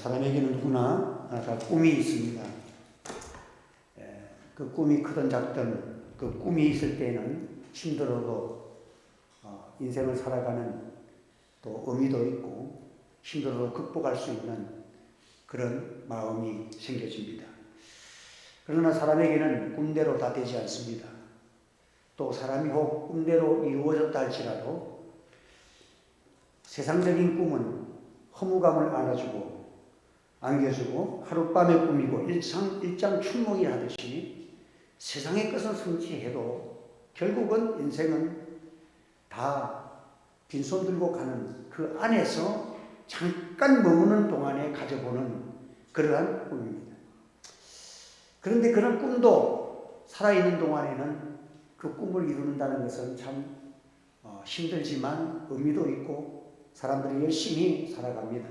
사람에게는 누구나 다 꿈이 있습니다. 그 꿈이 크든 작든 그 꿈이 있을 때는 힘들어도 인생을 살아가는 또 의미도 있고 힘들어도 극복할 수 있는 그런 마음이 생겨집니다. 그러나 사람에게는 꿈대로 다 되지 않습니다. 또 사람이 혹 꿈대로 이루어졌다 할지라도 세상적인 꿈은 허무감을 안겨주고 하룻밤의 꿈이고 일장춘몽이 하듯이 세상의 것은 성취해도 결국은 인생은 다 빈손 들고 가는 그 안에서 잠깐 머무는 동안에 가져보는 그러한 꿈입니다. 그런데 그런 꿈도 살아있는 동안에는 그 꿈을 이룬다는 것은 참 힘들지만 의미도 있고 사람들이 열심히 살아갑니다.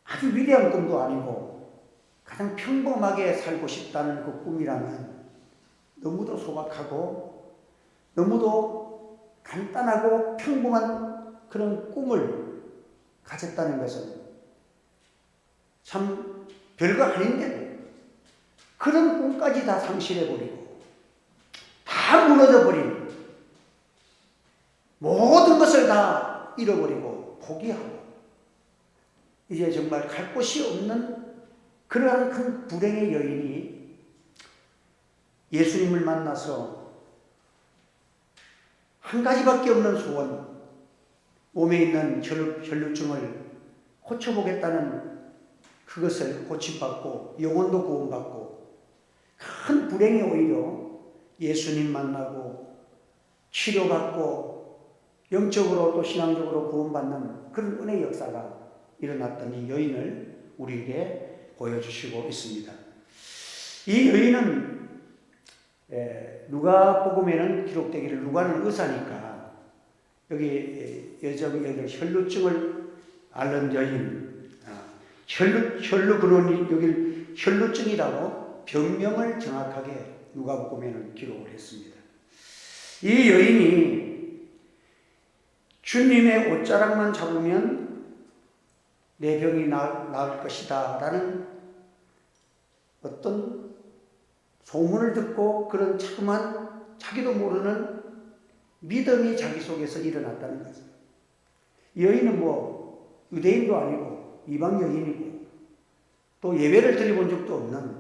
아주 위대한 꿈도 아니고 가장 평범하게 살고 싶다는 그 꿈이라면 너무도 소박하고 너무도 간단하고 평범한 그런 꿈을 가졌다는 것은 참 별거 아닌데도 그런 꿈까지 다 상실해버리고 다 무너져버린 모든 것을 다 잃어버리고 포기하고 이제 정말 갈 곳이 없는 그러한 큰 불행의 여인이 예수님을 만나서 한 가지밖에 없는 소원, 몸에 있는 혈루증을 고쳐보겠다는 그것을 고침받고 영혼도 구원받고 큰 불행이 오히려 예수님 만나고 치료받고 영적으로 또 신앙적으로 구원받는 그런 은혜의 역사가 일어났던 이 여인을 우리에게 보여주시고 있습니다. 이 여인은 누가복음에는 기록되기를 누가는 의사니까 여기 여자의 혈루증을 앓는 여인, 혈루 근원이 여기 혈루증이라고 병명을 정확하게 누가복음에는 기록을 했습니다. 이 여인이 주님의 옷자락만 잡으면 내 병이 나을 것이다 라는 어떤 소문을 듣고 그런 자그마한 자기도 모르는 믿음이 자기 속에서 일어났다는 거죠. 이 여인은 유대인도 아니고 이방 여인이고 또 예배를 드려본 적도 없는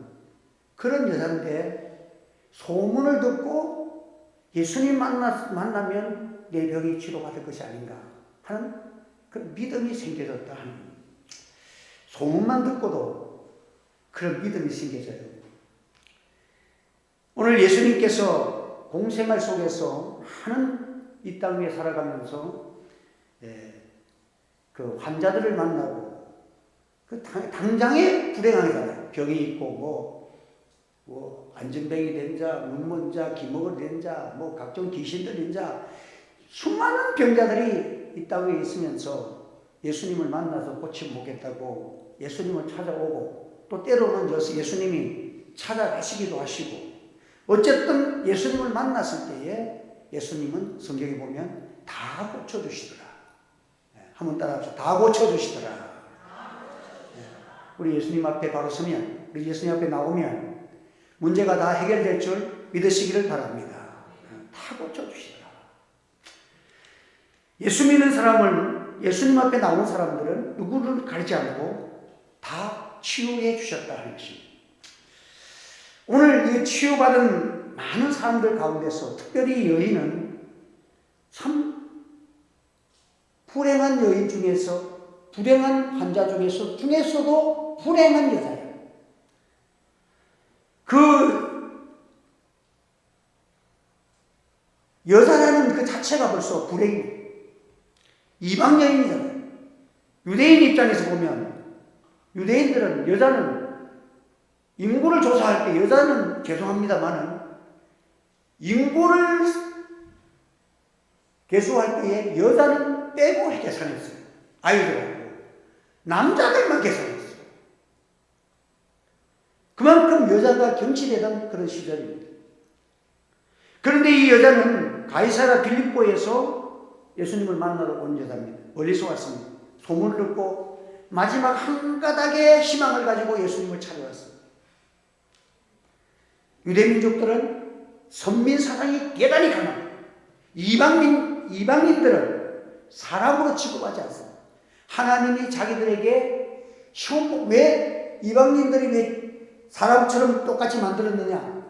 그런 여자인데 소문을 듣고 예수님 만나면 내 병이 치료받을 것이 아닌가 하는 그런 믿음이 생겨졌다 하는 소문만 듣고도 그런 믿음이 생겨져요. 오늘 예수님께서 공생활 속에서 많은 이 땅 위에 살아가면서 그 환자들을 만나고 그 당장에 불행하잖아요. 병이 있고 안전뱅이 된 자, 문먼 자, 기먹을 된 자, 각종 귀신 들린 자 수많은 병자들이 이 땅 위에 있으면서 예수님을 만나서 고쳐보겠다고 예수님을 찾아오고 또 때로는 예수님이 찾아가시기도 하시고 어쨌든 예수님을 만났을 때에 예수님은 성경에 보면 다 고쳐주시더라. 한번 따라합시다. 다 고쳐주시더라. 우리 예수님 앞에 바로 서면 우리 예수님 앞에 나오면 문제가 다 해결될 줄 믿으시기를 바랍니다. 다 고쳐주시더라. 예수 믿는 예수님 앞에 나온 사람들은 누구를 가리지 않고 다 치유해 주셨다 하는 것입니다. 오늘 이 치유받은 많은 사람들 가운데서 특별히 여인은 참 불행한 여인 중에서 불행한 환자 중에서도 불행한 여자예요. 그 여자라는 그 자체가 벌써 불행이에요. 이방 여인이잖아요. 유대인 입장에서 보면 유대인들은 여자는 인구를 조사할 때 여자는 죄송합니다만은 인구를 계수할 때에 여자는 빼고 계산했어요. 아이들하고 남자들만 계산했어요. 그만큼 여자가 경치되던 그런 시절입니다. 그런데 이 여자는 가이사랴 빌립보에서 예수님을 만나러 온 여자입니다. 멀리서 왔습니다. 소문을 듣고 마지막 한 가닥의 희망을 가지고 예수님을 찾아왔어요. 유대민족들은 선민 사상이 대단히 강합니다. 이방인들은 사람으로 취급하지 않습니다. 하나님이 자기들에게 왜 이방인들이 왜 사람처럼 똑같이 만들었느냐?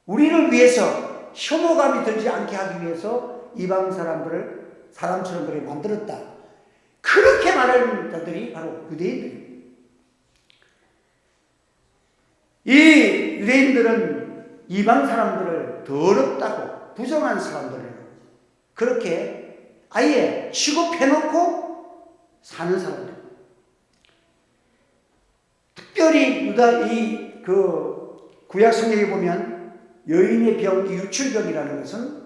우리를 위해서 혐오감이 들지 않게 하기 위해서 이방 사람들을 사람처럼 그렇게 만들었다. 그렇게 말하는 자들이 바로 유대인들입니다. 이 유대인들은 이방 사람들을 더럽다고 부정한 사람들을 그렇게 아예 취급해놓고 사는 사람들. 특별히 구약 성경에 보면 여인의 병, 유출병이라는 것은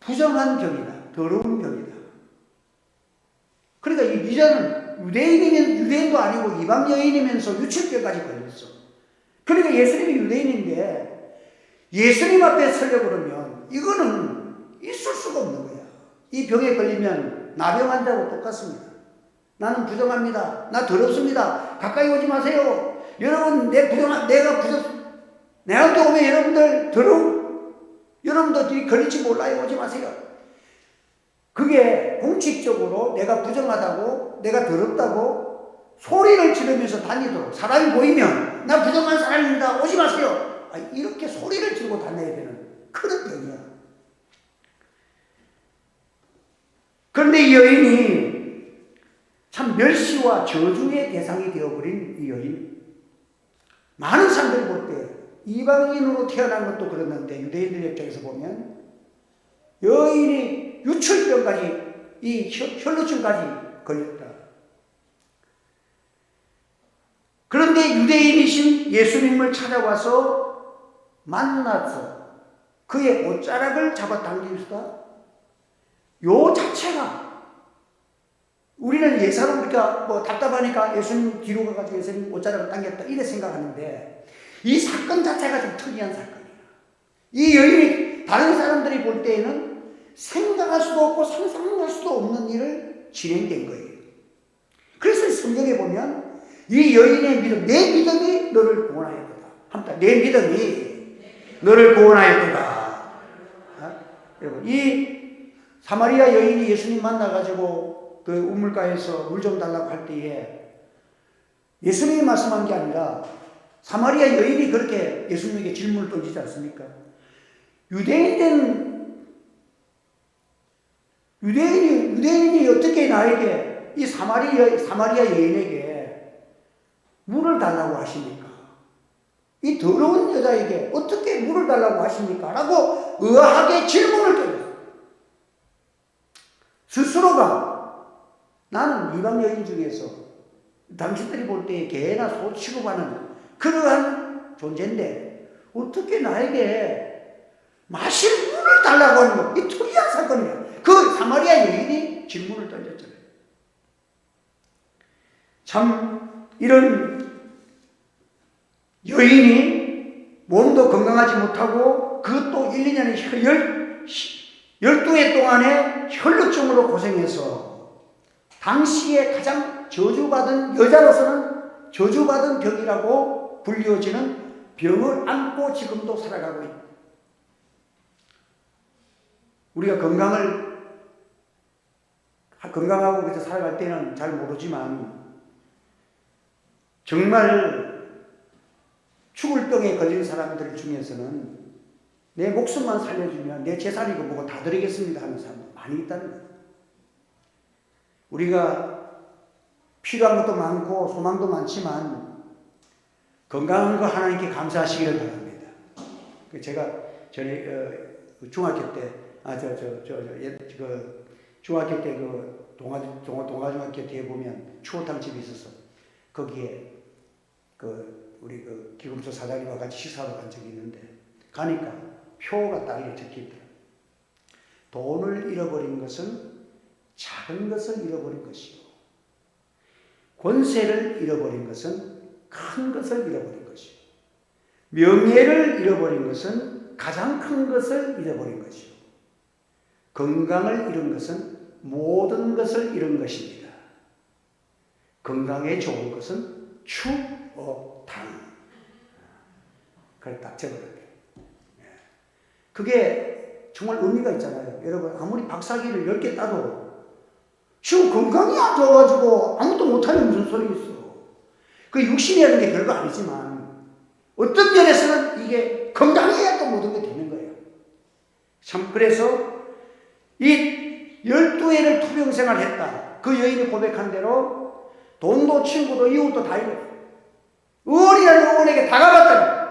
부정한 병이다, 더러운 병이다. 그러니까 이 여자는 유대인도 아니고 이방 여인이면서 유출병까지 걸렸어. 그러니까 예수님이 유대인인데 예수님 앞에 서려고 그러면 이거는 있을 수가 없는 거야. 이 병에 걸리면 나병 환자하고 똑같습니다. 나는 부정합니다. 나 더럽습니다. 가까이 오지 마세요. 여러분, 내한테 오면 여러분들 여러분들이 걸릴지 몰라요. 오지 마세요. 그게 공식적으로 내가 부정하다고, 내가 더럽다고 소리를 지르면서 다니도록, 사람이 보이면 나 부정한 사람입니다. 오지 마세요. 이렇게 소리를 지르고 다녀야 되는 그런 병이야. 그런데 이 여인이 참 멸시와 저주의 대상이 되어버린 이 여인. 많은 사람들이 볼 때 이방인으로 태어난 것도 그랬는데 유대인들 입장에서 보면 여인이 유출병까지, 이 혈루증까지 걸렸다. 그런데 유대인이신 예수님을 찾아와서 만나서 그의 옷자락을 잡아당기면서 요 자체가 우리는 예사로우니까 답답하니까 예수님 뒤로 가가지고 예수님 옷자락을 당겼다 이래 생각하는데 이 사건 자체가 좀 특이한 사건이야. 이 여인이 다른 사람들이 볼 때에는 생각할 수도 없고 상상할 수도 없는 일을 진행된 거예요. 그래서 성경에 보면 이 여인의 믿음, 내 믿음이 너를 구원하였도다. 한번 내 믿음이 너를 구원하였도다. 여러분, 이 사마리아 여인이 예수님 만나가지고 그 우물가에서 물 좀 달라고 할 때에 예수님이 말씀한 게 아니라 사마리아 여인이 그렇게 예수님에게 질문을 던지지 않습니까? 유대인이 어떻게 나에게 이 사마리아 여인에게 물을 달라고 하십니까? 이 더러운 여자에게 어떻게 물을 달라고 하십니까? 라고 의아하게 질문을 던졌어요. 스스로가 나는 이방 여인 중에서 당신들이 볼 때 개나 소 취급하는 그러한 존재인데 어떻게 나에게 마실 물을 달라고 하는 거? 이 특이한 사건이야. 그 사마리아 여인이 질문을 던졌잖아요. 참 이런 여인이 몸도 건강하지 못하고 그것도 1, 2년에 12해 동안의 혈루증으로 고생해서 당시에 가장 저주받은, 여자로서는 저주받은 병이라고 불리워지는 병을 안고 지금도 살아가고 있다. 우리가 건강하고 그래서 살아갈 때는 잘 모르지만 정말 죽을 병에 걸린 사람들 중에서는 내 목숨만 살려주면 내 재산이고 뭐고 다 드리겠습니다 하는 사람도 많이 있다는 거예요. 우리가 필요한 것도 많고 소망도 많지만 건강한 거 하나님께 감사하시기를 바랍니다. 제가 전에 중학교 때 중학교 때 그 동아중학교 뒤에 보면 추어탕 집이 있었어. 거기에 우리 기금소 사장님과 같이 식사하러 간 적이 있는데 가니까 표가 딱 이렇게 적혀 있더라. 돈을 잃어버린 것은 작은 것을 잃어버린 것이요, 권세를 잃어버린 것은 큰 것을 잃어버린 것이요, 명예를 잃어버린 것은 가장 큰 것을 잃어버린 것이요, 건강을 잃은 것은 모든 것을 잃은 것입니다. 건강에 좋은 것은 추어탕. 그걸 딱 적어놓을게요. 그게 정말 의미가 있잖아요. 여러분, 아무리 박사기를 10개 따도 지금 건강이 안 좋아가지고 아무것도 못하는 무슨 소리 있어. 그 육신이라는 게 별거 아니지만 어떤 면에서는 이게 건강해야 또 모든 게 되는 거예요. 참, 그래서 이 12해를 투병생활 했다. 그 여인이 고백한 대로 돈도 친구도 이웃도 다 잃었어요. 의원이라는 의원에게 다 가봤잖아요.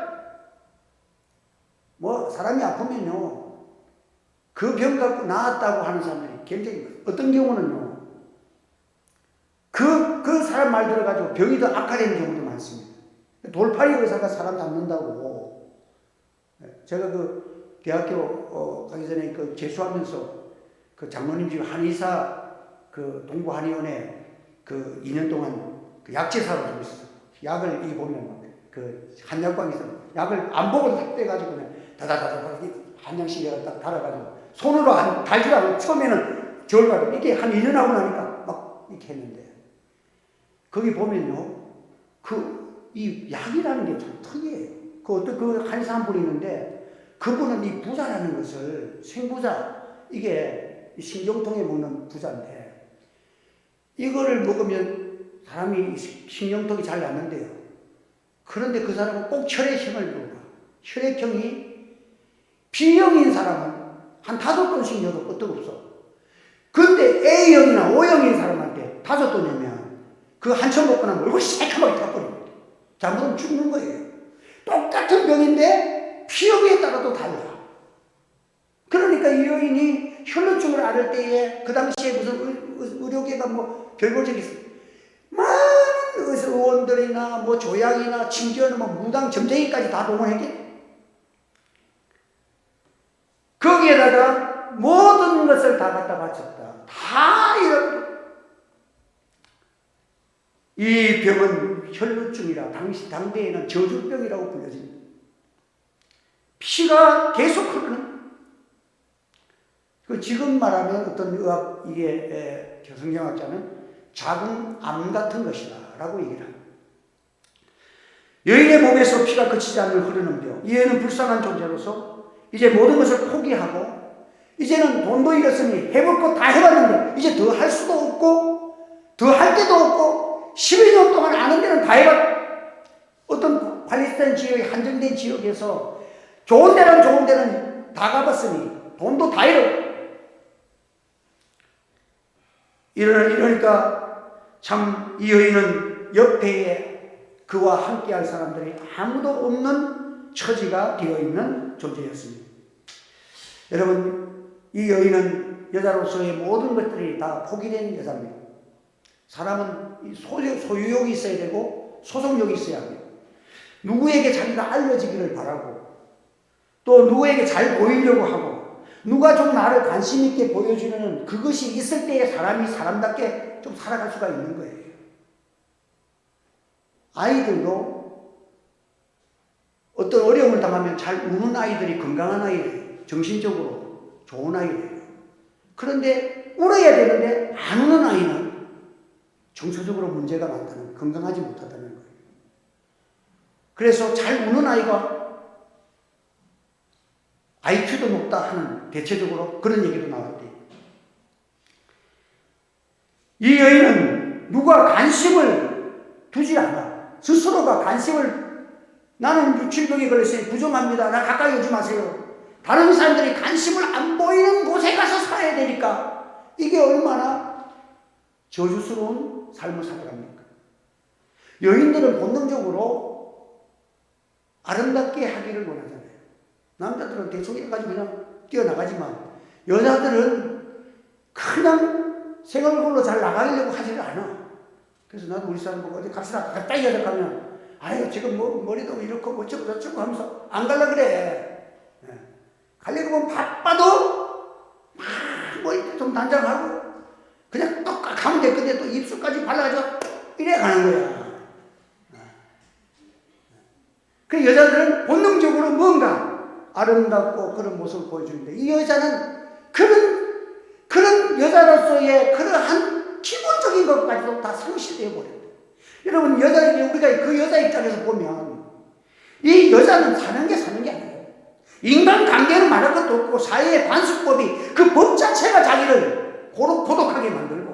뭐 사람이 아프면요, 그 병 갖고 나았다고 하는 사람들이 굉장히 많아요. 어떤 경우는요, 그 사람 말 들어가지고 병이 더 악화되는 경우도 많습니다. 돌팔이 의사가 사람 잡는다고. 제가 그 대학교 가기 전에 그 재수하면서 그 장로님 집 한의사 그 동부 한의원에 그 2년 동안 그 약제사로 좀 있었어요. 약을 이 보면 그 한약방에서 약을 안 보고 딱 떼가지고 그냥 다다다다 한 장씩 딱 달아가지고 손으로 달지라고 처음에는 저울가지고 이렇게 한 1년 하고 나니까 막 이렇게 했는데, 거기 보면요, 이 약이라는 게 참 특이해요. 그 한의사 한 분이 있는데, 그분은 이 부자라는 것을, 생부자, 이게 신경통에 먹는 부자인데, 이거를 먹으면 사람이 신경통이 잘 낫는데요. 그런데 그 사람은 꼭 혈액형을 물어봐. 혈액형이 B형인 사람은 한 5번씩 넣어도 끄떡없어. 근데 A형이나 O형인 사람한테 5번 넣으면 그 한참 먹고 나면 얼굴이 새카맣게 타버립니다. 잘못하면 죽는 거예요. 똑같은 병인데 B형에 따라도 달라. 그러니까 이 여인이 혈루증을 앓을 때에 그 당시에 무슨 의료계가 뭐 별볼적이 있어요. 많은 의원들이나 뭐 조약이나 심지어는 뭐 무당 점쟁이까지 다 동원했겠죠. 거기에다가 모든 것을 다 갖다 바쳤다. 다 이런, 이 병은 혈루증이라 당대에는 저주병이라고 불려집니다. 피가 계속 흐르는, 지금 말하면 어떤 의학, 이게 성경학자는 작은 암 같은 것이다 라고 얘기를 합니다. 여인의 몸에서 피가 그치지 않는 흐르는 병. 이 여인은 불쌍한 존재로서 이제 모든 것을 포기하고, 이제는 돈도 잃었으니 해볼 거 다 해봤는데 이제 더 할 수도 없고 더 할 데도 없고 12년 동안 아는 데는 다 해봤. 어떤 팔레스타인 지역이 한정된 지역에서 좋은 데는 다 가봤으니 돈도 다 잃어. 이러니까 참 이 여인은 옆에 그와 함께할 사람들이 아무도 없는 처지가 되어 있는 존재였습니다. 여러분, 이 여인은 여자로서의 모든 것들이 다 포기된 여자입니다. 사람은 소유욕이 있어야 되고 소속욕이 있어야 합니다. 누구에게 자기가 알려지기를 바라고, 또 누구에게 잘 보이려고 하고, 누가 좀 나를 관심 있게 보여주는 그것이 있을 때에 사람이 사람답게 좀 살아갈 수가 있는 거예요. 아이들도 어떤 어려움을 당하면 잘 우는 아이들이 건강한 아이들이에요. 정신적으로 좋은 아이들이에요. 그런데 울어야 되는데 안 우는 아이는 정서적으로 문제가 많다는, 건강하지 못하다는 거예요. 그래서 잘 우는 아이가 IQ도 높다 하는, 대체적으로 그런 얘기도 나왔대요. 이 여인은 누가 관심을 두지 않아. 스스로가 관심을, 나는 유출병에 걸렸으니 부정합니다. 나 가까이 오지 마세요. 다른 사람들이 관심을 안 보이는 곳에 가서 살아야 되니까 이게 얼마나 저주스러운 삶을 살아갑니까? 여인들은 본능적으로 아름답게 하기를 원하잖아요. 남자들은 대충 해가지고 그냥 뛰어나가지만 여자들은 그냥 생얼굴로 잘 나가려고 하지를 않아. 그래서 나도 우리 사람 보고 어디 갑시다. 갔다 이야기 가면, 아유, 지금 뭐 머리도 이렇고 어쩌고 저쩌고 하면서 안 갈라 그래. 네. 가려고 보면 바빠도 막 뭐 이렇게 좀 단장하고 그냥 또 가면 돼. 근데 또 입술까지 발라가지고 이래 가는 거야. 그 여자들은 본능적으로 뭔가 아름답고 그런 모습을 보여주는데, 이 여자는 그런 여자로서의 그러한 속에서 보면 이 여자는 사는 게 아니에요. 인간관계는 말할 것도 없고 사회의 반수법이 그 법 자체가 자기를 고독하게 만들고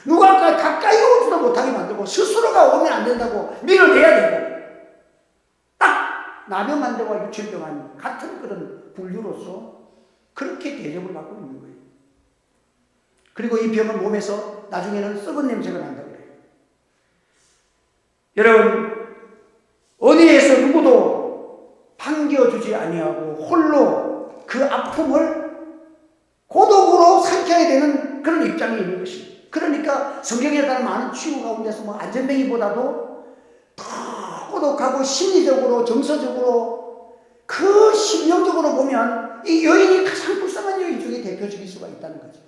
누가 가까이 오지도 못하게 만들고 스스로가 오면 안 된다고 밀어내야 되고 딱 나병만대와 유출병한 같은 그런 분류로서 그렇게 대접을 받고 있는 거예요. 그리고 이 병은 몸에서 나중에는 썩은 냄새가 난다고 그래요. 여러분 어디에서 누구도 반겨주지 아니하고 홀로 그 아픔을 고독으로 삼켜야 되는 그런 입장이 있는 것입니다. 그러니까 성경에 따른 많은 치유 가운데서 뭐 안전뱅이보다도 더 고독하고 심리적으로 정서적으로 그 심령적으로 보면 이 여인이 가장 불쌍한 여인 중에 대표적일 수가 있다는 거죠.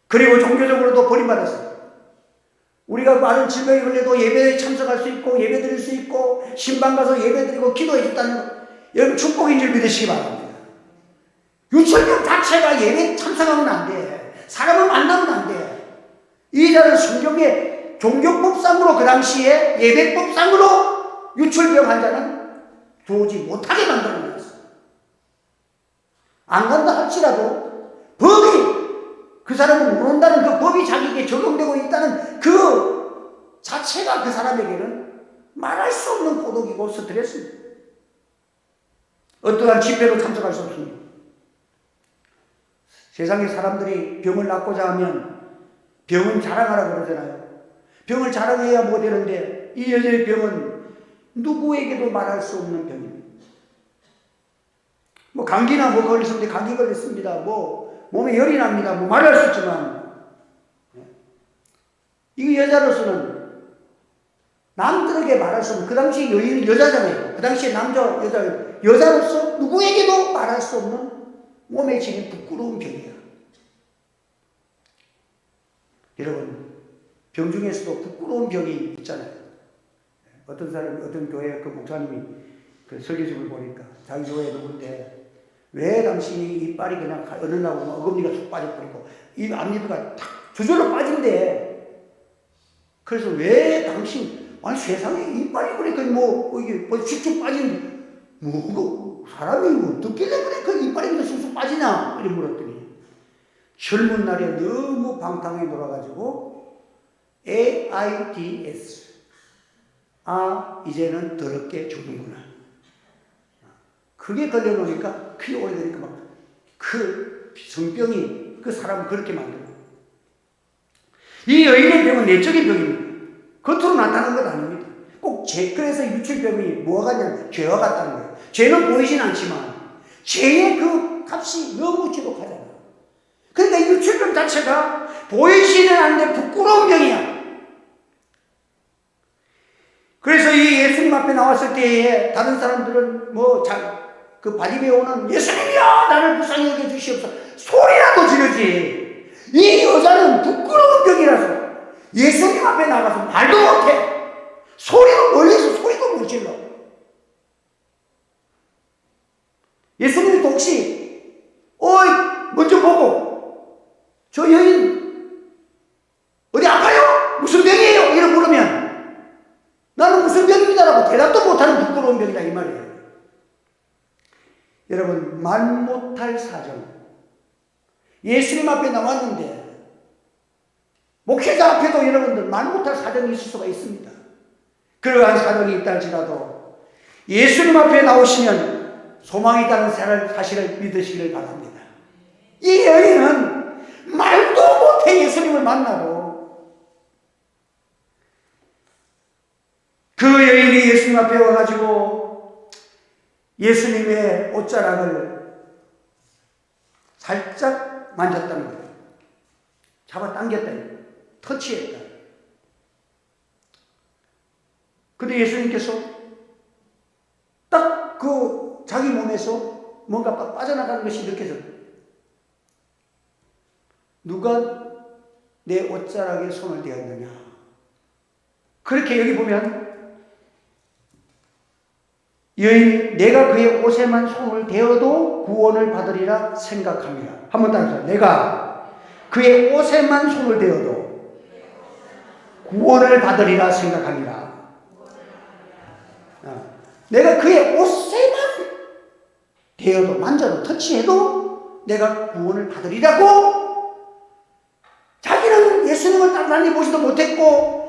그리고 종교적으로도 버림받았어요. 우리가 많은 질병에 걸려도 예배에 참석할 수 있고 예배 드릴 수 있고 신방 가서 예배 드리고 기도해 줬다는 것, 여러분 축복인 줄 믿으시기 바랍니다. 유출병 자체가 예배 참석하면 안 돼. 사람을 만나면 안 돼. 이 자는 성경의 종교법상으로 그 당시에 예배법상으로 유출병 환자는 들어오지 못하게 만들어놨어요. 안 간다 할지라도 법이 그 사람을 못 온다는 그 법이 자기에게 적용되고 있다는 그 자체가 그 사람에게는 말할 수 없는 고독이고 스트레스입니다. 어떠한 집회도 참석할 수 없습니다. 세상의 사람들이 병을 낫고자 하면 병은 자랑하라 그러잖아요. 병을 자랑해야 뭐 되는데 이 여자의 병은 누구에게도 말할 수 없는 병입니다. 뭐 감기나 뭐 걸렸는데 감기 걸렸습니다. 뭐 몸에 열이 납니다. 뭐 말할 수 있지만 이 여자로서는 남들에게 말할 수 없는 그 당시 여인은 여자잖아요. 그 당시에 남자 여자로서 누구에게도 말할 수 없는 몸에 지닌 부끄러운 병이야. 여러분 병 중에서도 부끄러운 병이 있잖아요. 어떤 사람이 어떤 교회 그 목사님이 그 설교집을 보니까 자기 교회 누군데 왜 당신이 이빨이 그냥 어느 날 어금니가 툭 빠져버리고 이 앞니가 탁 저절로 빠진대. 그래서 왜 당신 아니 세상에 이빨이 그래 뭐 이게 쑥쑥 빠진 뭐 사람이 어떻게 그래 그 이빨이 그냥 쑥쑥 빠지냐 이렇게 물었더니 젊은 날에 너무 방탕하게 놀아가지고 AIDS 이제는 더럽게 죽는구나. 그게 걸려놓으니까 피 오래되니까 막 그 성병이 그 사람을 그렇게 만들고 이 여인의 병은 내적인 병입니다. 겉으로 나타나는 건 아닙니다. 꼭 그래서 유출병이 뭐가 같냐면 죄와 같다는 거예요. 죄는 보이진 않지만 죄의 그 값이 너무 지독하잖아요. 그러니까 유출병 자체가 보이지는 않는데 부끄러운 병이야. 그래서 이 예수님 앞에 나왔을 때에 다른 사람들은 그 바리메 오는 예수님이여 나를 불쌍히 여겨 주시옵소서 소리라도 지르지. 이 여자는 부끄러운 병이라서 예수님 앞에 나가서 말도 못해. 소리도 멀리서 소리도 못 질러. 예수님도 혹시 먼저 보고 저 여인 어디 아파요? 무슨 병이에요? 이렇게 물으면 나는 무슨 병입니다라고 대답도 못하는 부끄러운 병이다 이 말이에요. 여러분 말 못할 사정. 예수님 앞에 나왔는데 목회자 앞에도 여러분들 말 못할 사정이 있을 수가 있습니다. 그러한 사정이 있다 할지라도 예수님 앞에 나오시면 소망이 있다는 사실을 믿으시기를 바랍니다. 이 여인은 말도 못해 예수님을 만나고 그 여인이 예수님 앞에 와가지고 예수님의 옷자락을 살짝 만졌다는 거예요. 잡아당겼다. 터치했다. 근데 예수님께서 딱 그 자기 몸에서 뭔가 빠져나가는 것이 느껴져요. 누가 내 옷자락에 손을 대었느냐. 그렇게 여기 보면 여인이 내가 그의 옷에만 손을 대어도 구원을 받으리라 생각합니다. 한번 따라서 내가 그의 옷에만 손을 대어도 구원을 받으리라 생각하니라. 내가 그의 옷에만 대어도 만져도 터치해도 내가 구원을 받으리라고. 자기는 예수님을 따라다니 보지도 못했고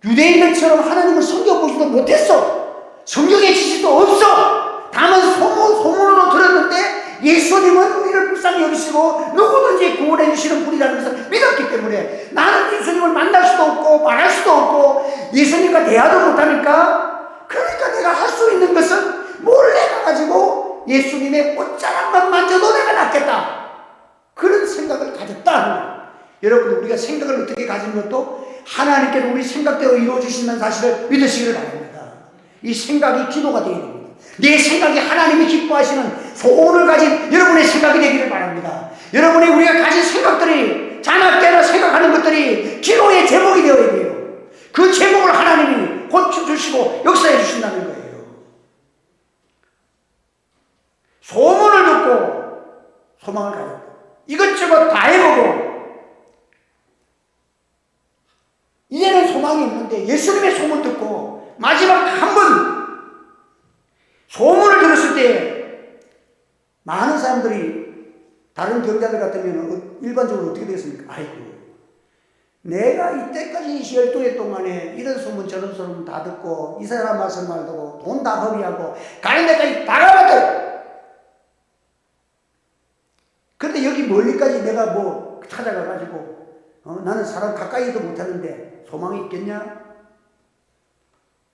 유대인들처럼 하나님을 섬겨보지도 못했어. 성경의 지식도 없어. 다만 소문으로 들었는데 예수님은 우리를 불쌍히 여기시고 누구든지 구원해 주시는 분이라는 것을 믿었기 때문에 나는 예수님을 만날 수도 없고 말할 수도 없고 예수님과 대화도 못하니까, 그러니까 내가 할 수 있는 것은 몰래 가가지고 예수님의 옷자락만 만져도 내가 낫겠다, 그런 생각을 가졌다. 여러분들, 우리가 생각을 어떻게 가지는 것도 하나님께서 우리 생각대로 이루어주신다는 사실을 믿으시기를 바랍니다. 이 생각이 기도가 되어야 됩니다. 내 생각이 하나님이 기뻐하시는 소원을 가진 여러분의 생각이 되기를 바랍니다. 여러분이 우리가 가진 생각들이, 자나깨나 생각하는 것들이 기도의 제목이 되어야 돼요. 그 제목을 하나님이 고쳐주시고 역사해 주신다는 거예요. 소문을 듣고 소망을 가졌다. 이것저것 다 해보고 이제는 소망이 없는데 예수님의 소문 듣고 마지막 한 번 소문을 들었을 때 많은 사람들이, 다른 경자들 같으면 일반적으로 어떻게 되겠습니까? 아이고, 내가 이때까지 12해 동안에 이런 소문 저런 소문 다 듣고 이 사람 말씀 말 듣고 돈 다 허비하고 가는 데까지 다 가봤다. 그런데 여기 멀리까지 내가 뭐 찾아가가지고 나는 사람 가까이도 못하는데 소망이 있겠냐?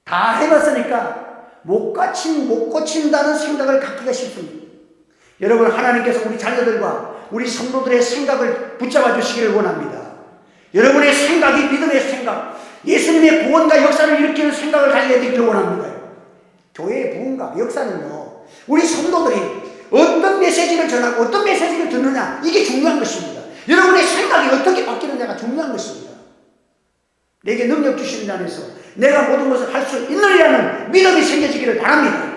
다 해봤으니까 못 고친다는 생각을 갖기가 쉽습니다. 여러분, 하나님께서 우리 자녀들과 우리 성도들의 생각을 붙잡아 주시기를 원합니다. 여러분의 생각이 믿음의 생각, 예수님의 구원과 역사를 일으키는 생각을 가지게 되기를 원합니다. 교회의 부흥과 역사는요, 우리 성도들이 어떤 메시지를 전하고 어떤 메시지를 듣느냐, 이게 중요한 것입니다. 여러분의 생각이 어떻게 바뀌느냐가 중요한 것입니다. 내게 능력 주시는 안에서 내가 모든 것을 할 수 있느냐는 믿음이 생겨지기를 바랍니다.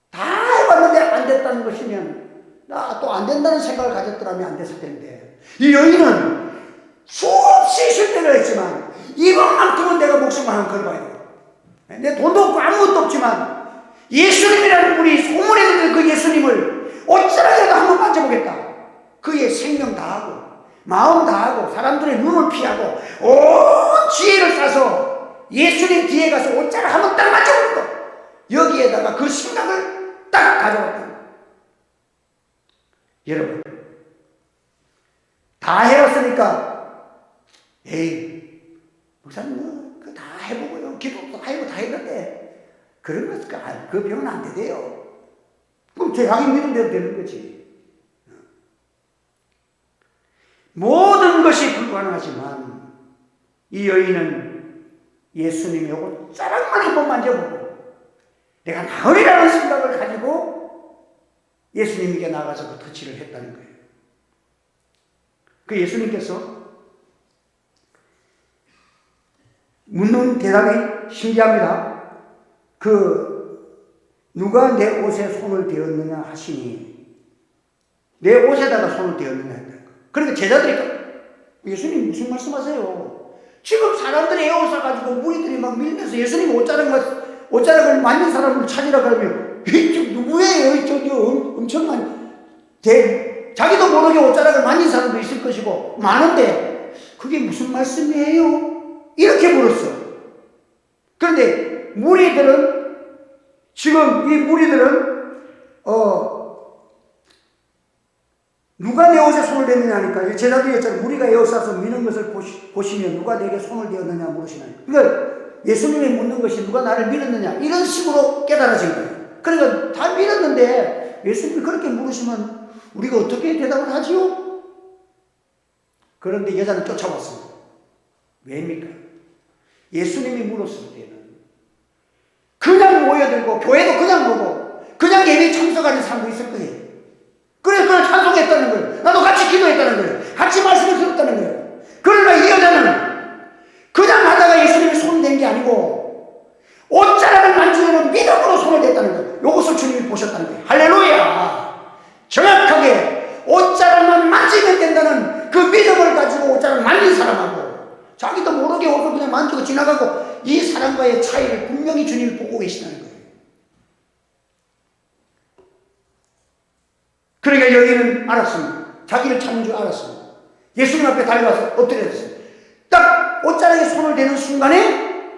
다 해봤는데 안 됐다는 것이면 나 또 안 된다는 생각을 가졌더라면 안 됐을 텐데, 이 여인은 수없이 실패를 했지만 이번만큼은 내가 목숨을 한번 걸어봐야 돼요. 내 돈도 없고 아무것도 없지만 예수님이라는 분이 소문에 듣는 그 예수님을 어쩌라도 한번 만져보겠다. 그의 생명 다하고 마음 다하고 사람들의 눈을 피하고 온 지혜를 써서 예수님 뒤에 가서 옷자락 한번 딱 만져보는 거, 여기에다가 그 생각을 딱 가져왔다. 여러분, 다 해왔으니까 에이 목사님 그거 다 해보고요, 기도도 다 해보고 다 했는데 그런 거 그 병은 안 되대요. 그럼 자기 믿음 대로 되는 거지. 모든 것이 불가능하지만 이 여인은 예수님이 옷자락만 한번 만져보고 내가 나으리라는 생각을 가지고 예수님에게 나가서 그 터치를 했다는 거예요. 그 예수님께서 묻는 대답이 신기합니다. 누가 내 옷에 손을 대었느냐 하시니, 내 옷에다가 손을 대었느냐 했다. 그러니까 제자들이 예수님 무슨 말씀하세요? 지금 사람들이 에워싸 가지고 무리들이 막 밀면서 예수님 옷자락을 만진 사람을 찾으라 그러면 이쪽 누구예요? 이쪽이 엄청난 자기도 모르게 옷자락을 만진 사람도 있을 것이고 많은데 그게 무슨 말씀이에요? 이렇게 물었어. 그런데 지금 이 무리들은 누가 내 옷에 손을 대느냐 하니까 제자들이 여쭤요. 무리가 에워싸서 미는 것을 보시면 누가 내게 손을 대었느냐 물으시나요? 그러니까 예수님이 묻는 것이 누가 나를 믿었느냐, 이런 식으로 깨달아진 거예요. 그러니까 다 믿었는데 예수님이 그렇게 물으시면 우리가 어떻게 대답을 하지요? 그런데 여자는 쫓아왔습니다. 왜입니까? 예수님이 물었을 때는 그냥 모여들고 교회도 그냥 오고 그냥 예배 참석하는 사람도 있을 거예요. 그래서 그걸 찬송했다는 거예요. 나도 같이 기도했다는 거예요. 같이 말씀을 들었다는 거예요. 그러나 이 여자는 그냥 하다가 예수님이 손 댄 게 아니고 옷자락을 만지면 믿음으로 손을 댔다는 거예요. 이것을 주님이 보셨다는 거예요. 할렐루야! 정확하게 옷자락만 만지면 된다는 그 믿음을 가지고 옷자락을 만진 사람하고 자기도 모르게 옷을 그냥 만지고 지나가고 이 사람과의 차이를 분명히 주님이 보고 계시다는 거예요. 그러니까 여인은 알았습니다. 자기를 찾는 줄 알았습니다. 예수님 앞에 달려와서 엎드렸어요. 딱 옷자락에 손을 대는 순간에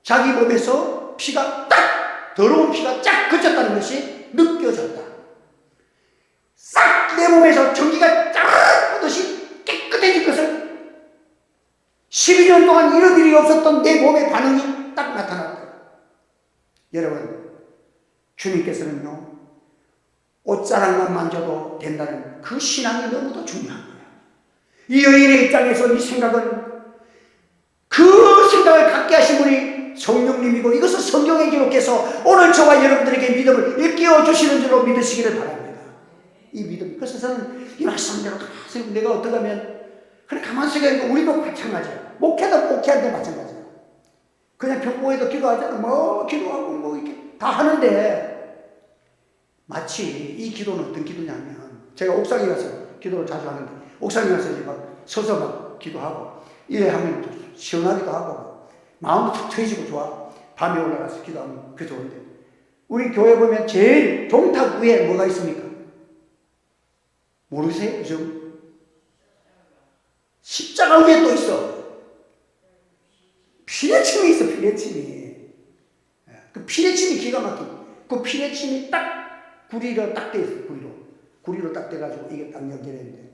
자기 몸에서 피가 딱 더러운 피가 쫙 그쳤다는 것이 느껴졌다. 싹 내 몸에서 전기가 쫙 오듯이 깨끗해진 것을 12년 동안 이런 일이 없었던 내 몸의 반응이 딱 나타났다. 여러분, 주님께서는요, 옷자락만 만져도 된다는 그 신앙이 너무도 중요한 거예요. 이 여인의 입장에서 이 생각은, 그 생각을 갖게 하신 분이 성령님이고, 이것을 성경에 기록해서 오늘 저와 여러분들에게 믿음을 일깨워 주시는 줄로 믿으시기를 바랍니다. 이 믿음. 그래서 저는 이 말씀대로 가만히 내가 어떻게 하면, 그래 가만히 생각해보니까 우리도 마찬가지야. 목회도 목회한테 마찬가지야. 그냥 평소에도 기도하잖아. 뭐 기도하고 뭐 이렇게 다 하는데, 마치 이 기도는 어떤 기도냐면, 제가 옥상에 가서 기도를 자주 하는데, 옥상에 가서 이제 막 서서 막 기도하고 이래 하면 시원하기도 하고 마음도 툭 트여지고 좋아. 밤에 올라가서 기도하면 그 좋은데, 우리 교회 보면 제일 종탑 위에 뭐가 있습니까? 모르세요? 요즘 십자가 위에 또 있어. 피레침이 있어. 피레침이. 그 피레침이 기가 막힌. 그 피레침이 딱 구리로 딱 돼 있어. 구리로 딱 돼가지고 이게 딱 연결했는데,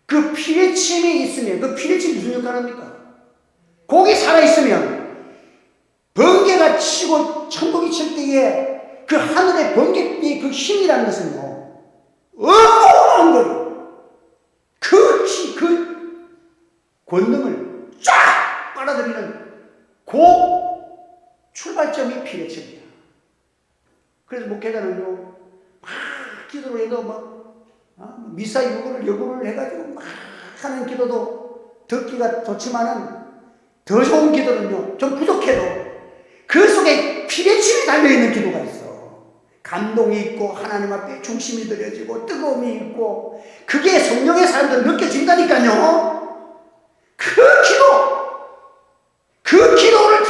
그 피레침이 있으면, 그 피레침이 무슨 역할을 합니까? 거기 살아있으면 번개가 치고 천국이 칠 때에 그 하늘의 번개의 그 힘이라는 것은요, 어마어마한 거예요. 그 권능을 쫙 빨아들이는 그 출발점이 피레침이야. 그래서 목회자는요, 막 기도를 해도 미사 요구를 해가지고 막 하는 기도도 듣기가 좋지만은, 더 좋은 기도는요, 좀 부족해도 그 속에 피레침이 달려있는 기도가 있어. 감동이 있고 하나님 앞에 중심이 들여지고 뜨거움이 있고, 그게 성령의 사람들 느껴진다니까요. 그 기도를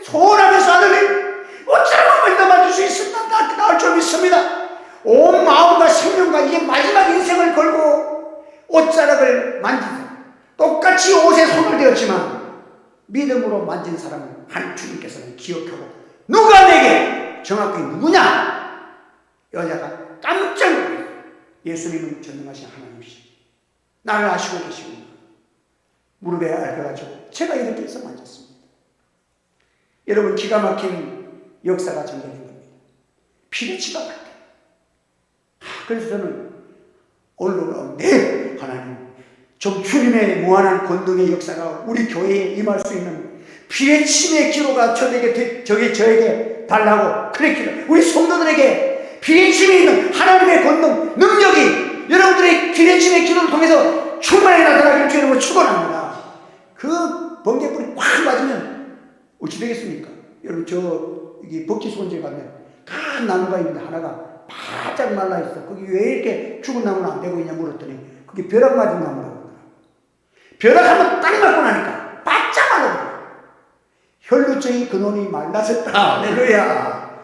소원하면서 하느님 어쩌라고 말씀해 줄 수 있으면 나을 줄 믿습니다. 온 마음과 생명과 이게 마지막 인생을 걸고 옷자락을 만지자. 똑같이 옷에 손을 대었지만 믿음으로 만진 사람은 한 주님께서는 기억하고, 누가 내게 정확히 누구냐? 여자가 깜짝 놀랐어요. 예수님은 전능하신 하나님이시고 나를 아시고 계시고 무릎에 앓혀가지고 제가 이렇게 해서 만졌습니다. 여러분, 기가 막힌 역사가 전개된 겁니다. 피레치가 같아요. 그래서 저는 오늘 하나님, 좀 주님의 무한한 권능의 역사가 우리 교회에 임할 수 있는 피레침의 기도가 저에게 달라고, 그렇게 우리 성도들에게 피레침이 있는 하나님의 권능, 능력이 여러분들의 피레침의 기도를 통해서 충만히 나타나기를 주님으로 축원합니다. 그 번개불이 확 맞으면 어찌 되겠습니까? 여러분, 여기 법지수원지에 가면 큰 나무가 있는데 하나가 바짝 말라있어. 거기 왜 이렇게 죽은 나무는 안 되고 있냐 물었더니, 그게 벼락 맞은 나무라고 하더라고요. 벼락 한번 딱 맞고 나니까 바짝 말라버려. 혈루증이 근원이 말라졌다. 할렐루야.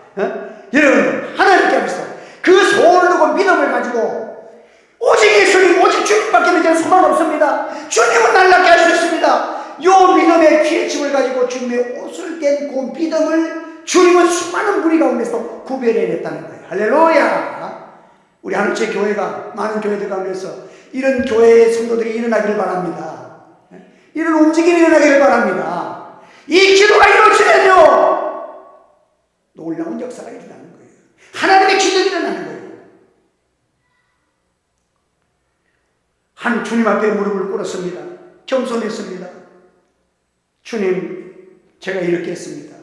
여러분, 하나님께 앞에서 그 소원을 두고 믿음을 가지고, 오직 예수님, 오직 주님밖에 믿는 소망 없습니다. 주님은 날 낫게 할 수 있습니다. 요 믿음의 피레침을 가지고 주님의 옷을 댄 그 믿음을 주님은 수많은 무리 가운데서 구별해냈다는 거예요. 할렐루야. 우리 하늘째 교회가 많은 교회들 가운데서 이런 교회의 성도들이 일어나기를 바랍니다. 이런 움직임이 일어나기를 바랍니다. 이 기도가 이루어지면요, 놀라운 역사가 일어나는 거예요. 하나님의 기적이 일어나는 거예요. 한 주님 앞에 무릎을 꿇었습니다. 겸손했습니다. 주님, 제가 이렇게 했습니다.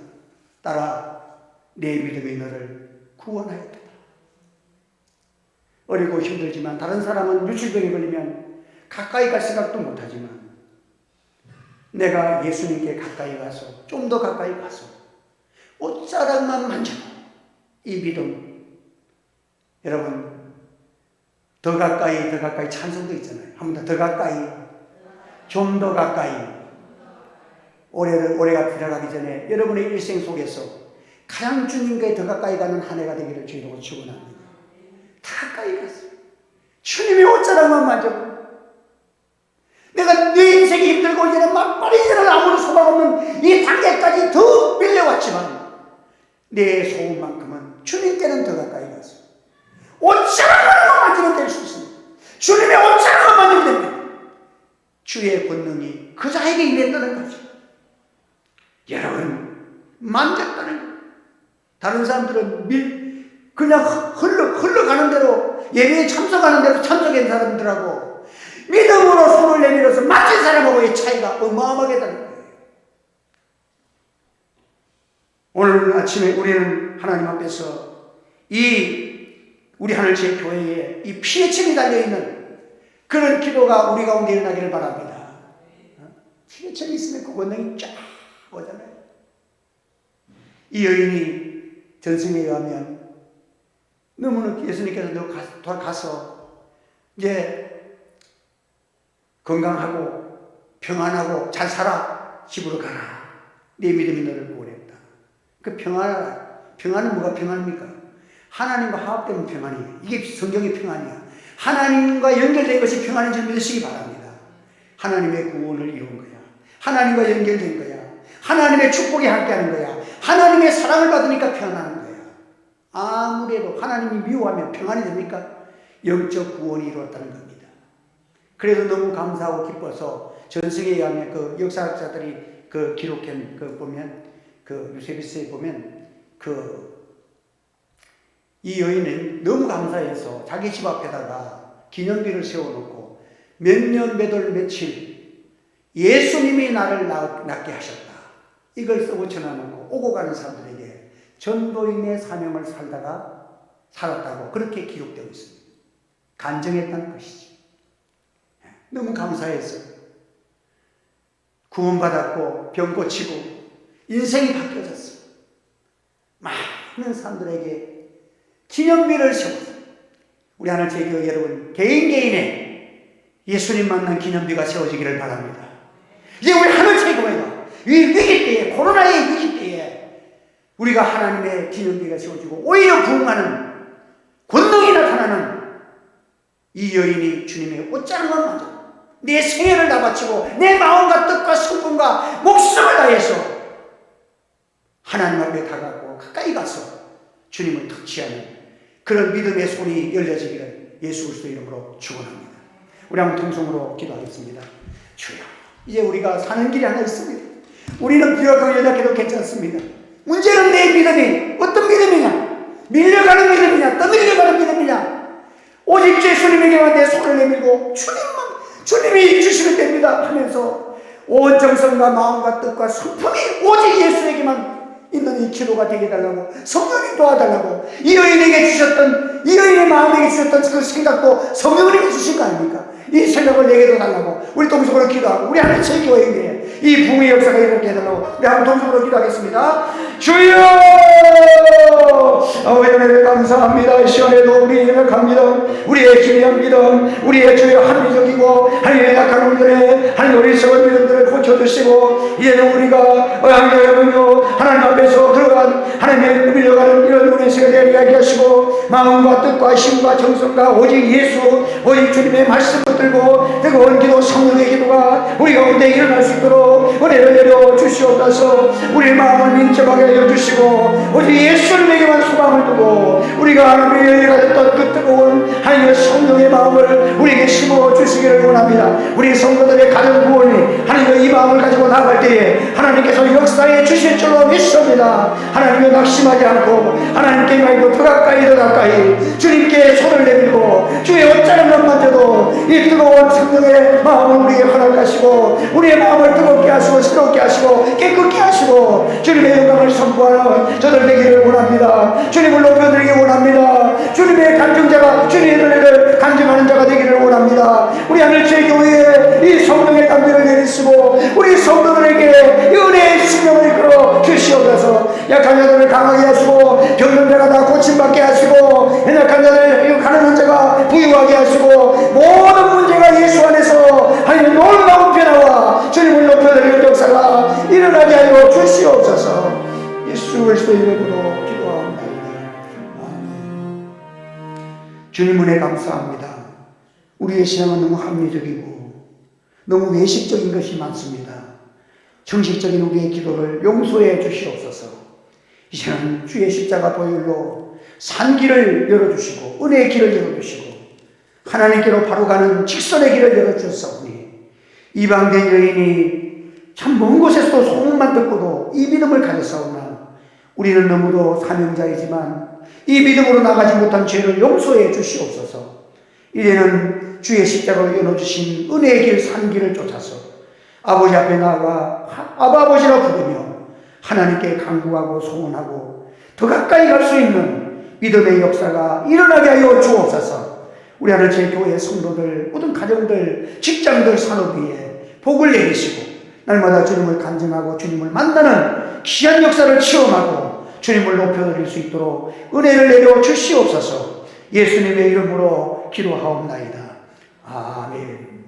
따라 내 믿음이 너를 구원하였다. 어리고 힘들지만, 다른 사람은 유출병에 걸리면 가까이 갈 생각도 못하지만, 내가 예수님께 가까이 가서, 좀 더 가까이 가서 옷자락만 만져도 이 믿음, 여러분, 더 가까이 찬송도 있잖아요. 한 번 더 가까이, 좀 더 가까이, 올해가 들어가기 전에 여러분의 일생 속에서 가장 주님께 더 가까이 가는 한 해가 되기를 주님으로 축원합니다. 더 가까이 갔어요. 주님의 옷자락만 만져도 내가 내 인생이 힘들고 이제는 막바로 이제는 아무런 소망 없는 이 단계까지 더 밀려왔지만 내 소원만큼은 주님께는 더 가까이 갔어요. 옷자락만 만지면 될 수 있습니다. 주님의 옷자락만 만지면 됩니다. 주의 권능이 그 자에게 임했다는 거죠. 여러분 만졌다는 거예요. 다른 사람들은 그냥 흘러가는 대로 예배에 참석하는 대로 참석한 사람들하고 믿음으로 손을 내밀어서 맞은 사람하고의 차이가 어마어마하게 다른 거예요. 오늘 아침에 우리는 하나님 앞에서 우리 하늘의 교회에 이 피의 침이 달려있는 그런 기도가 우리 가운데 일어나기를 바랍니다. 피의 침이 있으면 그 권능이 쫙 오잖아요. 이 여인이 전승에 의하면 너무나 예수님께서 돌아가서 이제 건강하고 평안하고 잘 살아 집으로 가라. 네 믿음이 너를 구원했다. 그 평안은 뭐가 평안입니까? 하나님과 화합되면 평안이에요. 이게 성경의 평안이야. 하나님과 연결된 것이 평안인 줄 믿으시기 바랍니다. 하나님의 구원을 이룬 거야. 하나님과 연결된 거야. 하나님의 축복이 함께하는 거야. 하나님의 사랑을 받으니까 평안하는 거야. 아무래도 하나님이 미워하면 평안이 됩니까? 영적 구원이 이루어졌다는 겁니다. 그래서 너무 감사하고 기뻐서 전승에 의하면 그 역사학자들이 그 기록한 보면 유세비스에 보면 이 여인은 너무 감사해서 자기 집 앞에다가 기념비를 세워놓고 몇 년 몇 월 며칠 예수님이 나를 낫게 하셨다. 이걸 써 붙여놔놓고 오고 가는 사람들에게 전도인의 사명을 살았다고 그렇게 기록되고 있습니다. 간증했다는 것이죠. 너무 감사해서 구원받았고 병 고치고 인생이 바뀌어졌어요. 많은 사람들에게 기념비를 세워서 우리 하늘의 교회 여러분 개인의 예수님 만난 기념비가 세워지기를 바랍니다. 이제 우리 하늘의 교회가 이 위기 때에 코로나의 위기 때에 우리가 하나님의 기념비가 세워지고 오히려 부흥하는 권능이 나타나는 이 여인이 주님의 옷자락만 만져 내 생애를 다 바치고 내 마음과 뜻과 성품과 목숨을 다해서 하나님 앞에 다가가고 가까이 가서 주님을 터치하는 그런 믿음의 손이 열려지기를 예수 그리스도 이름으로 축원합니다. 우리 한번 통성으로 기도하겠습니다. 주여, 이제 우리가 사는 길이 하나 있습니다. 우리는 비록 연약해도 괜찮습니다. 문제는 내 믿음이 어떤 믿음이냐? 밀려가는 믿음이냐? 떠밀려가는 믿음이냐? 오직 예수님에게만 내 손을 내밀고 주님이 주시면 됩니다 하면서 온 정성과 마음과 뜻과 성품이 오직 예수에게만 있는 이 기도가 되게 해달라고 성령이 도와달라고 이 여인에게 주셨던 이 여인의 마음에게 주셨던 그 생각도 성령님이 주신 거 아닙니까? 이 생각을 내게도 달라고 우리 동성으로 기도하고 우리 하나님의 교회에 이 부흥의 역사가 일어나게 해달라고 우리 한번 동성으로 기도하겠습니다. 주여 아버지 하나님 감사합니다. 이 시간에도 우리의 연약한 믿음 우리의 기이한 믿음 우리의 주의 합리적이고 하나님의 약한 우리들의 하나님 어리석은 믿음들을 고쳐주시고 이제는 우리가 어양되어며 하나님 앞에서 들어간 하나님의 밀려가는 이런 은혜 세계에 이야기 하시고 마음과 뜻과 힘과 정성과 오직 예수 오직 주님의 말씀을 들고 뜨거운 기도 성령의 기도가 우리 가운데 일어날 수 있도록 은혜를 내려 주시옵소서. 우리의 마음을 민첩하게 하여 주시고 오직 예수님에게만 소망을 두고 우리가 하나님의 열리가 됐던 그 뜨거운 하나님의 성령의 마음을 우리에게 심어 주시기를 원합니다. 우리 성도들의 가정 구원이 하나님의 이 마음을 가지고 나아갈 때에 하나님께서 역사해 주실 줄로 믿습니다. 하나님을 낙심하지 않고 하나님께 말고 더 가까이 주님께 손을 내밀고 주의 옷자락만 만져도 이 뜨거운 성령의 마음을 우리에게 허락하시고 우리의 마음을 뜨겁게 하시고 새롭게 하시고 깨끗게 하시고 주님의 영광을 선포하는 저들 되기를 원합니다. 주님을 높여드리기 원합니다. 주님의 간증자가 주님의 은혜를 간증하는 자가 되기를 원합니다. 우리 하늘의 교회에 이 성령의 담대를 내리시고 우리 성도들에게 은혜의 sinh 명을 이끌어 주시옵소서. 약한 자들을 강하게 하시고 병든 자가 다 고침받게 하시고 연약한 자들 가난한 자가 부유하게 하시고 모든 문제가 예수 안에서 하나님 놀라운 변화와 주님을 높여드리는 역사가 일어나 그리스도 이름으로 기도하옵나이다. 아멘. 주님 은혜 감사합니다. 우리의 신앙은 너무 합리적이고 너무 외식적인 것이 많습니다. 정식적인 우리의 기도를 용서해 주시옵소서. 이제는 주의 십자가 보혈로 산길을 열어주시고 은혜의 길을 열어주시고 하나님께로 바로 가는 직선의 길을 열어주셨사오니 이방된 여인이 참 먼 곳에서도 소문만 듣고도 이 믿음을 가졌사오나 우리는 너무도 사명자이지만 이 믿음으로 나가지 못한 죄를 용서해 주시옵소서. 이제는 주의 십자가로 열어주신 은혜의 길 산길을 쫓아서 아버지 앞에 나아가 아버지라 부르며 하나님께 간구하고 소원하고 더 가까이 갈 수 있는 믿음의 역사가 일어나게 하여 주옵소서. 우리 하늘의 교회 성도들, 모든 가정들, 직장들, 산업 위에 복을 내리시고 날마다 주님을 간증하고 주님을 만나는 귀한 역사를 체험하고 주님을 높여드릴 수 있도록 은혜를 내려 주시옵소서. 예수님의 이름으로 기도하옵나이다. 아멘.